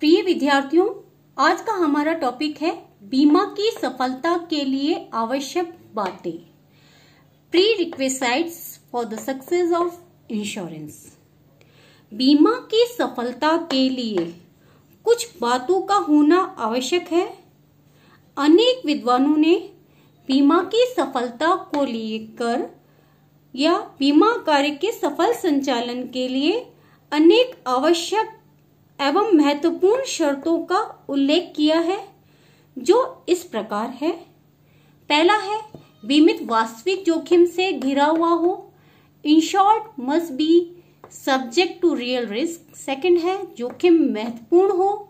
प्रिय विद्यार्थियों, आज का हमारा टॉपिक है बीमा की सफलता के लिए आवश्यक बातें, pre requisites for the success of insurance. बीमा की सफलता के लिए कुछ बातों का होना आवश्यक है। अनेक विद्वानों ने बीमा की सफलता को लेकर या बीमा कार्य के सफल संचालन के लिए अनेक आवश्यक एवं महत्वपूर्ण शर्तों का उल्लेख किया है, जो इस प्रकार है। पहला है, बीमित वास्तविक जोखिम से घिरा हुआ हो। Insured must be subject to real risk. Second है, जोखिम महत्वपूर्ण हो।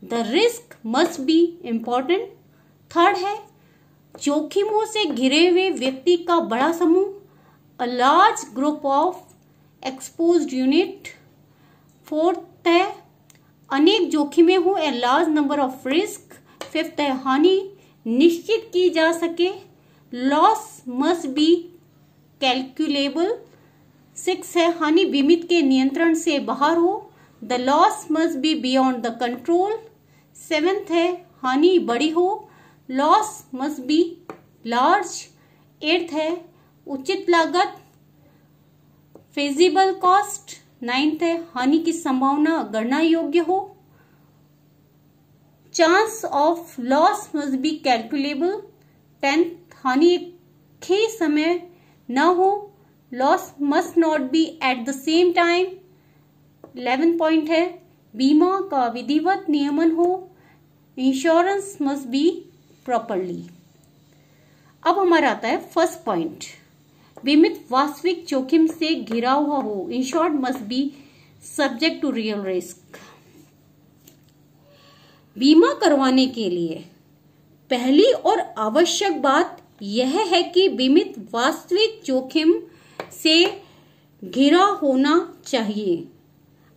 The risk must be important. Third है, जोखिमों से घिरे हुए व्यक्ति का बड़ा समूह, a large group of exposed unit. Fourth है, अनेक जोखिमें हो, a large number of risk. Fifth है, हानि निश्चित की जा सके, loss must be calculable. Six है, हानि बीमित के नियंत्रण से बाहर हो, the loss must B beyond the control. Seventh है, हानि बड़ी हो, loss must B large. Eighth है, उचित लागत, फेजिबल कॉस्ट। नाइन्थ है, हानि की संभावना गणना योग्य हो, chance of loss must be calculable. Tenth, हानि एक ही समय न हो, loss must not be at the same time. 11 point है, बीमा का विधिवत नियमन हो, इंश्योरेंस मस्ट बी प्रॉपरली। अब हमारा आता है फर्स्ट पॉइंट, बीमित वास्तविक जोखिम से घिरा हुआ हो। Insured must be subject to real risk. बीमा करवाने के लिए पहली और आवश्यक बात यह है कि बीमित वास्तविक जोखिम से घिरा होना चाहिए,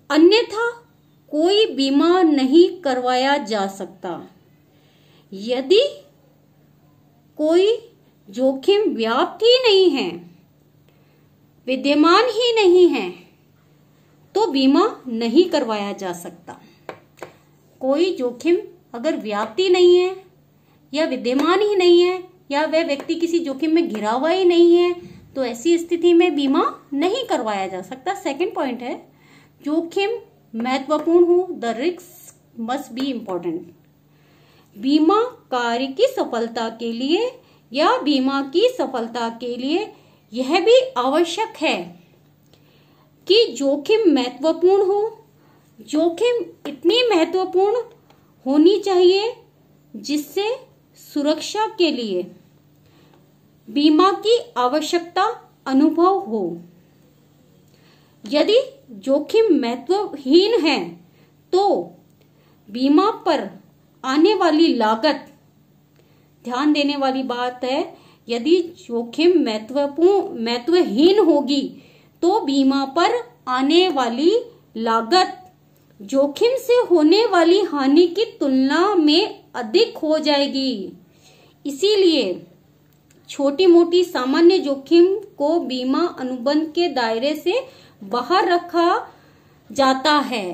अन्यथा कोई बीमा नहीं करवाया जा सकता। यदि कोई जोखिम व्याप्त ही नहीं है, विद्यमान ही नहीं है, तो बीमा नहीं करवाया जा सकता। कोई जोखिम अगर व्याप्ति नहीं है या विद्यमान ही नहीं है या वह व्यक्ति किसी जोखिम में घिरा हुआ ही नहीं है, तो ऐसी स्थिति में बीमा नहीं करवाया जा सकता। सेकंड पॉइंट है, जोखिम महत्वपूर्ण हो, the risk must be important. बीमा कार्य की सफलता के लिए या बीमा की सफलता के लिए यह भी आवश्यक है कि जोखिम महत्वपूर्ण हो। जोखिम इतनी महत्वपूर्ण होनी चाहिए जिससे सुरक्षा के लिए बीमा की आवश्यकता अनुभव हो। यदि जोखिम महत्वहीन है तो बीमा पर आने वाली लागत, ध्यान देने वाली बात है, यदि जोखिम महत्वहीन होगी तो बीमा पर आने वाली लागत जोखिम से होने वाली हानि की तुलना में अधिक हो जाएगी। इसीलिए छोटी मोटी सामान्य जोखिम को बीमा अनुबंध के दायरे से बाहर रखा जाता है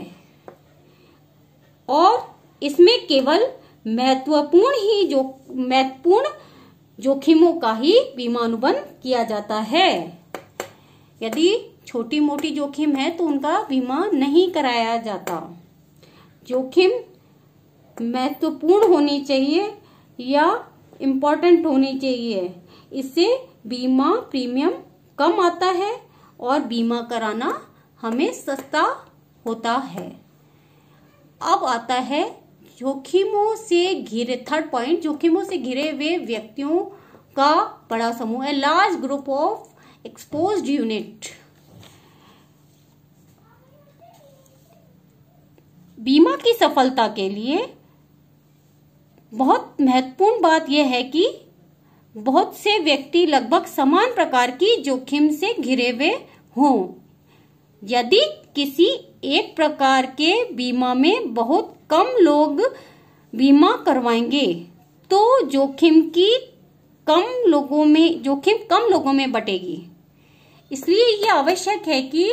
और इसमें केवल महत्वपूर्ण जोखिमों का ही बीमा अनुबंध किया जाता है। यदि छोटी मोटी जोखिम है तो उनका बीमा नहीं कराया जाता। जोखिम महत्वपूर्ण होनी चाहिए या इम्पोर्टेंट होनी चाहिए, इससे बीमा प्रीमियम कम आता है और बीमा कराना हमें सस्ता होता है। अब आता है जोखिमों से घिरे, थर्ड पॉइंट, जोखिमों से घिरे हुए व्यक्तियों का बड़ा समूह, है large group of exposed unit. बीमा की सफलता के लिए बहुत महत्वपूर्ण बात यह है कि बहुत से व्यक्ति लगभग समान प्रकार की जोखिम से घिरे हुए हों। यदि किसी एक प्रकार के बीमा में बहुत कम लोग बीमा करवाएंगे तो जोखिम कम लोगों में बटेगी। इसलिए यह आवश्यक है कि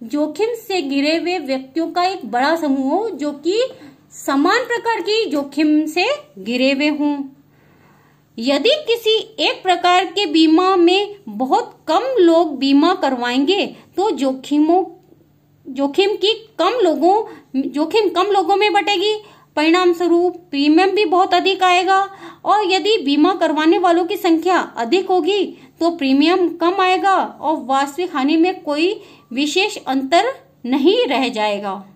जोखिम से घिरे हुए व्यक्तियों का एक बड़ा समूह हो जो कि समान प्रकार की जोखिम से घिरे हुए हों। यदि किसी एक प्रकार के बीमा में बहुत कम लोग बीमा करवाएंगे तो जोखिम कम लोगों में बटेगी, परिणाम स्वरूप प्रीमियम भी बहुत अधिक आएगा। और यदि बीमा करवाने वालों की संख्या अधिक होगी तो प्रीमियम कम आएगा और वास्तविक हानि में कोई विशेष अंतर नहीं रह जाएगा।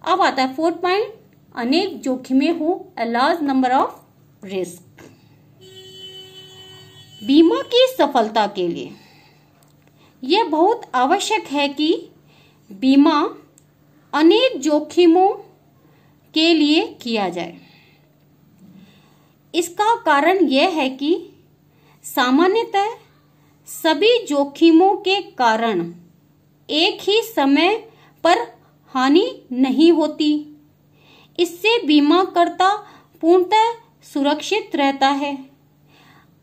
अब आता है 4th पॉइंट, अनेक जोखिमें हो, a large number of risk. बीमा की सफलता के लिए यह बहुत आवश्यक है कि बीमा अनेक जोखिमों के लिए किया जाए। इसका कारण यह है कि सामान्यतः सभी जोखिमों के कारण एक ही समय पर हानि नहीं होती। इससे बीमाकर्ता पूर्णतः सुरक्षित रहता है।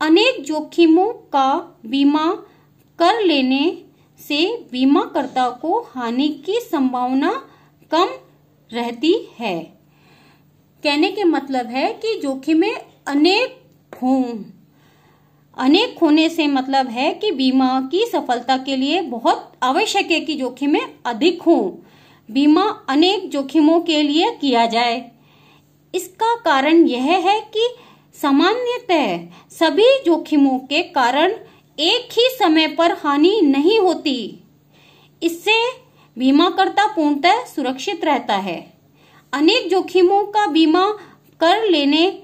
अनेक जोखिमों का बीमा कर लेने से बीमाकर्ता को हानि की संभावना कम रहती है। कहने के मतलब है कि जोखिमें अनेक होने से मतलब है कि बीमा की सफलता के लिए बहुत आवश्यक है कि जोखिमें अधिक हों। बीमा अनेक जोखिमों के लिए किया जाए। इसका कारण यह है कि सामान्यतः सभी जोखिमों के कारण एक ही समय पर हानि नहीं होती। इससे बीमाकर्ता पूर्णतः सुरक्षित रहता है। अनेक जोखिमों का बीमा कर लेने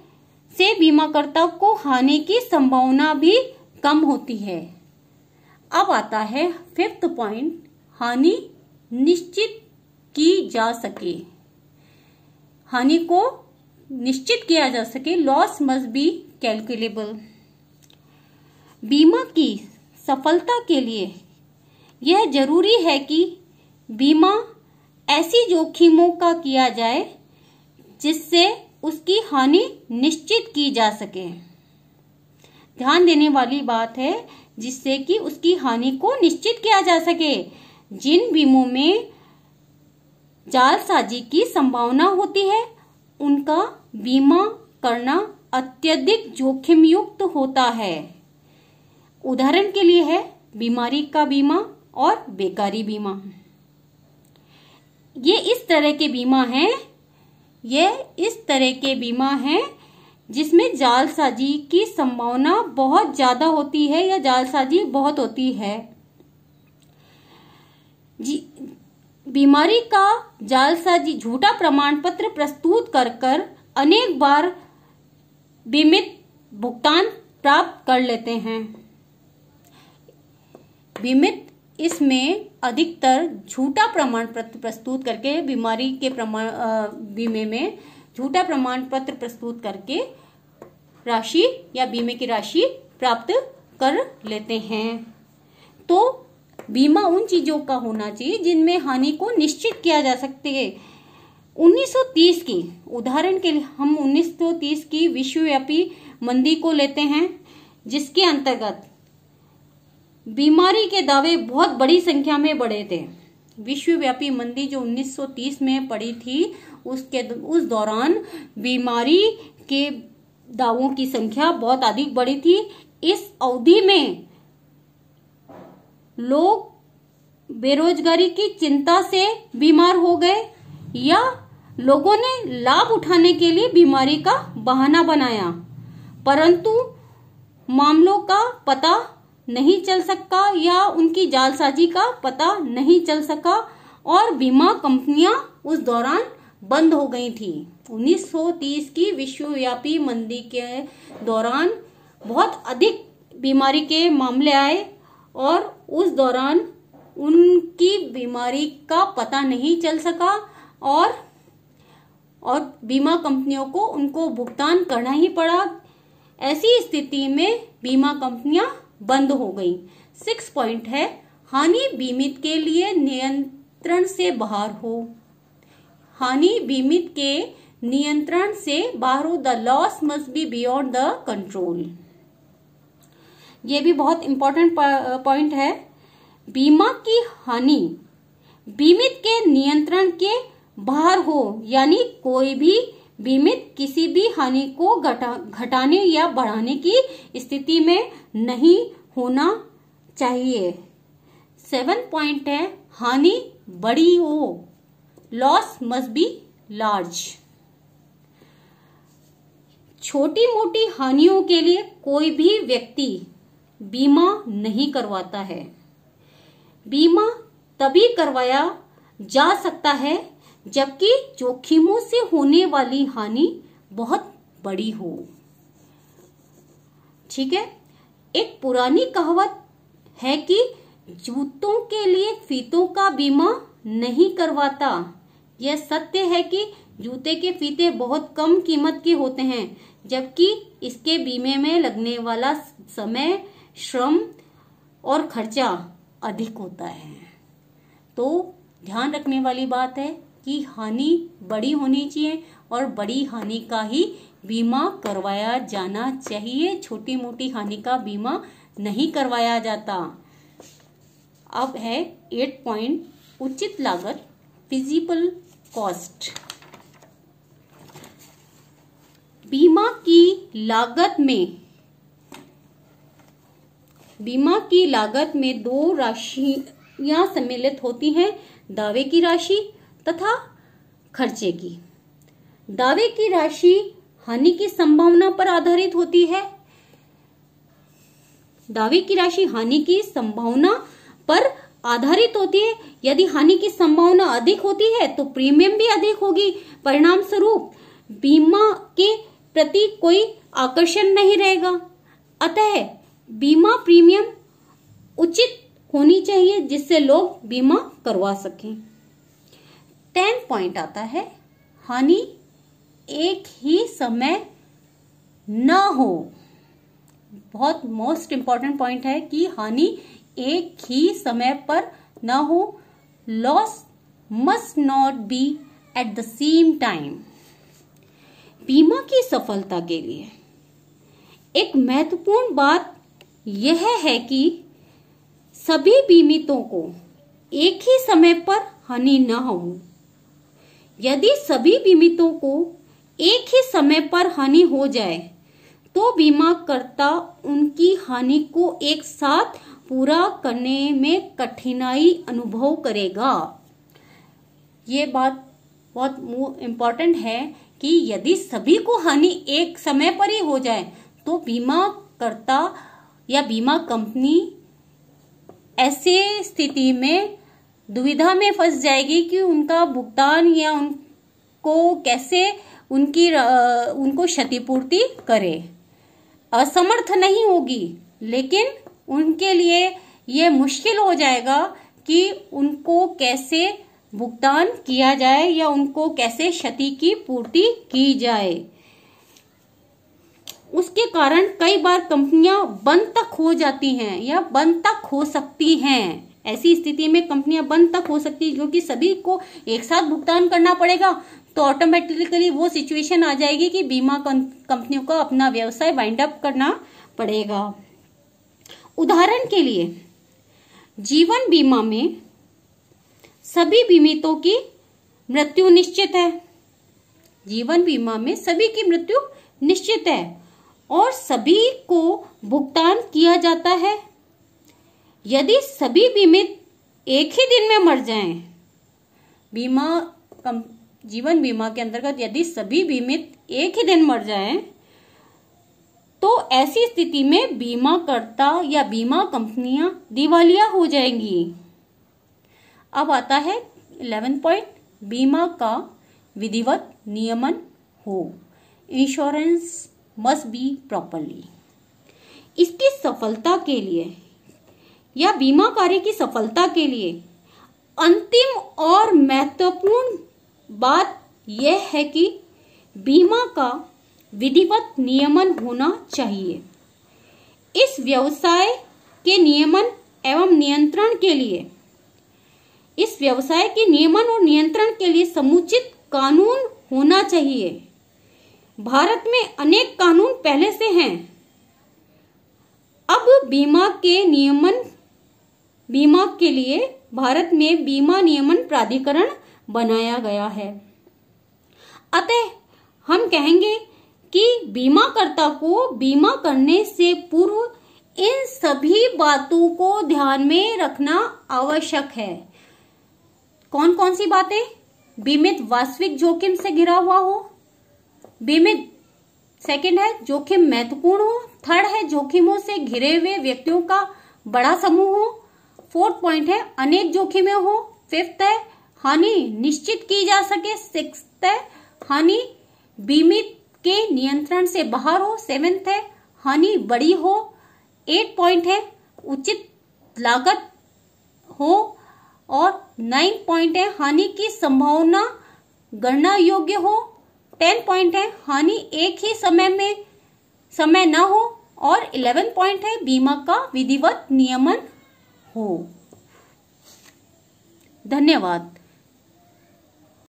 से बीमाकर्ता को हानि की संभावना भी कम होती है। अब आता है 5th पॉइंट, हानि निश्चित की जा सके। हानि को निश्चित किया जा सके, लॉस मस्ट बी कैलकुलेबल। बीमा की सफलता के लिए यह जरूरी है कि बीमा ऐसी जोखिमों का किया जाए जिससे उसकी हानि निश्चित की जा सके। ध्यान देने वाली बात है, जिससे कि उसकी हानि को निश्चित किया जा सके। जिन बीमों में जालसाजी की संभावना होती है उनका बीमा करना अत्यधिक जोखिम युक्त होता है। उदाहरण के लिए है बीमारी का बीमा और बेकारी बीमा। ये इस तरह के बीमा हैं जिसमें जालसाजी की संभावना बहुत ज्यादा होती है या जालसाजी बहुत होती है। बीमारी का जालसाजी झूठा प्रमाण पत्र प्रस्तुत कर अनेक बार बीमित भुगतान प्राप्त कर लेते हैं। बीमित इसमें अधिकतर झूठा प्रमाण पत्र प्रस्तुत करके बीमारी के बीमे में झूठा प्रमाण पत्र प्रस्तुत करके राशि या बीमे की राशि प्राप्त कर लेते हैं। तो बीमा उन चीजों का होना चाहिए जिनमें हानि को निश्चित किया जा सकते है। 1930 की उदाहरण के लिए हम 1930 की विश्वव्यापी मंदी को लेते हैं, जिसके अंतर्गत बीमारी के दावे बहुत बड़ी संख्या में बढ़े थे। विश्वव्यापी मंदी जो 1930 में पड़ी थी, उस दौरान बीमारी के दावों की संख्या बहुत अधिक बढ़ी थी। इस अवधि में लोग बेरोजगारी की चिंता से बीमार हो गए या लोगों ने लाभ उठाने के लिए बीमारी का बहाना बनाया, परंतु मामलों का पता नहीं चल सका या उनकी जालसाजी का पता नहीं चल सका और बीमा कंपनियां उस दौरान बंद हो गई थी। 1930 की विश्वव्यापी मंदी के दौरान बहुत अधिक बीमारी के मामले आए और उस दौरान उनकी बीमारी का पता नहीं चल सका और बीमा कंपनियों को उनको भुगतान करना ही पड़ा। ऐसी स्थिति में बीमा कंपनियां बंद हो गई। 6 पॉइंट है, हानि बीमित के लिए नियंत्रण से बाहर हो। हानि बीमित के नियंत्रण से बाहर हो। The loss must B beyond the control. ये भी बहुत इंपॉर्टेंट पॉइंट है। बीमा की हानि बीमित के नियंत्रण के बाहर हो, यानी कोई भी बीमित किसी भी हानि को घटाने या बढ़ाने की स्थिति में नहीं होना चाहिए। 7 पॉइंट है, हानि बड़ी हो, लॉस मस्ट बी लार्ज। छोटी मोटी हानियों के लिए कोई भी व्यक्ति बीमा नहीं करवाता है। बीमा तभी करवाया जा सकता है जबकि जोखिमों से होने वाली हानि बहुत बड़ी हो। ठीक है, एक पुरानी कहावत है कि जूतों के लिए फीतों का बीमा नहीं करवाता। यह सत्य है कि जूते के फीते बहुत कम कीमत के होते हैं, जबकि इसके बीमे में लगने वाला समय, श्रम और खर्चा अधिक होता है। तो ध्यान रखने वाली बात है कि हानि बड़ी होनी चाहिए और बड़ी हानि का ही बीमा करवाया जाना चाहिए। छोटी मोटी हानि का बीमा नहीं करवाया जाता। अब है 8 पॉइंट, उचित लागत, फिजिबल कॉस्ट। बीमा की लागत में 2 राशियां सम्मिलित होती हैं, दावे की राशि तथा खर्चे की। दावे की राशि हानि की संभावना पर आधारित होती है। दावे की राशि हानि की संभावना पर आधारित होती है। यदि हानि की संभावना अधिक होती है तो प्रीमियम भी अधिक होगी। परिणाम स्वरूप बीमा के प्रति कोई आकर्षण नहीं रहेगा। अतः बीमा प्रीमियम उचित होनी चाहिए जिससे लोग बीमा करवा सकें। 10 पॉइंट आता है, हानि एक ही समय न हो। बहुत मोस्ट इंपॉर्टेंट पॉइंट है कि हानि एक ही समय पर न हो। Loss must not be at the same time. बीमा की सफलता के लिए एक महत्वपूर्ण बात यह है कि सभी बीमितों को एक ही समय पर हानि न हो। यदि सभी बीमितों को एक ही समय पर हानि हो जाए तो बीमाकर्ता उनकी हानि को एक साथ पूरा करने में कठिनाई अनुभव करेगा। ये बात बहुत इम्पोर्टेंट है कि यदि सभी को हानि एक समय पर ही हो जाए तो बीमाकर्ता या बीमा कंपनी ऐसे स्थिति में दुविधा में फंस जाएगी कि उनका भुगतान या उनको कैसे उनको क्षतिपूर्ति करे। असमर्थ नहीं होगी, लेकिन उनके लिए यह मुश्किल हो जाएगा कि उनको कैसे भुगतान किया जाए या उनको कैसे क्षति की पूर्ति की जाए। उसके कारण कई बार कंपनियां बंद तक हो जाती हैं या बंद तक हो सकती हैं। ऐसी स्थिति में कंपनियां बंद तक हो सकती है क्योंकि सभी को एक साथ भुगतान करना पड़ेगा। तो ऑटोमेटिकली वो सिचुएशन आ जाएगी कि बीमा कंपनियों को अपना व्यवसाय वाइंड अप करना पड़ेगा। उदाहरण के लिए जीवन बीमा में सभी बीमितों की मृत्यु निश्चित है। जीवन बीमा में सभी की मृत्यु निश्चित है और सभी को भुगतान किया जाता है। यदि सभी बीमित एक ही दिन में मर जाएं, जीवन बीमा के अंतर्गत यदि सभी बीमित एक ही दिन मर जाएं, तो ऐसी स्थिति में बीमाकर्ता या बीमा कंपनियां दिवालिया हो जाएंगी। अब आता है 11 पॉइंट, बीमा का विधिवत नियमन हो। Insurance must be properly. इसकी सफलता के लिए या बीमा कार्य की सफलता के लिए अंतिम और महत्वपूर्ण बात यह है कि बीमा का विधिवत नियमन होना चाहिए। इस व्यवसाय के नियमन एवं नियंत्रण के लिए समुचित कानून होना चाहिए। भारत में अनेक कानून पहले से हैं। अब बीमा के लिए भारत में बीमा नियमन प्राधिकरण बनाया गया है। अतः हम कहेंगे कि बीमाकर्ता को बीमा करने से पूर्व इन सभी बातों को ध्यान में रखना आवश्यक है। कौन कौन सी बातें? बीमित वास्तविक जोखिम से घिरा हुआ हो, बीमित सेकंड है जोखिम महत्वपूर्ण हो, थर्ड है जोखिमों से घिरे हुए व्यक्तियों का बड़ा समूह हो, फोर्थ पॉइंट है अनेक जोखिमें हो, फिफ्थ है हानि निश्चित की जा सके, सिक्स्थ है हानि बीमित के नियंत्रण से बाहर हो, सेवेंथ है हानि बड़ी हो, 8 पॉइंट है उचित लागत हो और 9 पॉइंट है हानि की संभावना गणना योग्य हो, 10 पॉइंट है हानि एक ही समय न हो और 11 पॉइंट है बीमा का विधिवत नियमन हो। धन्यवाद।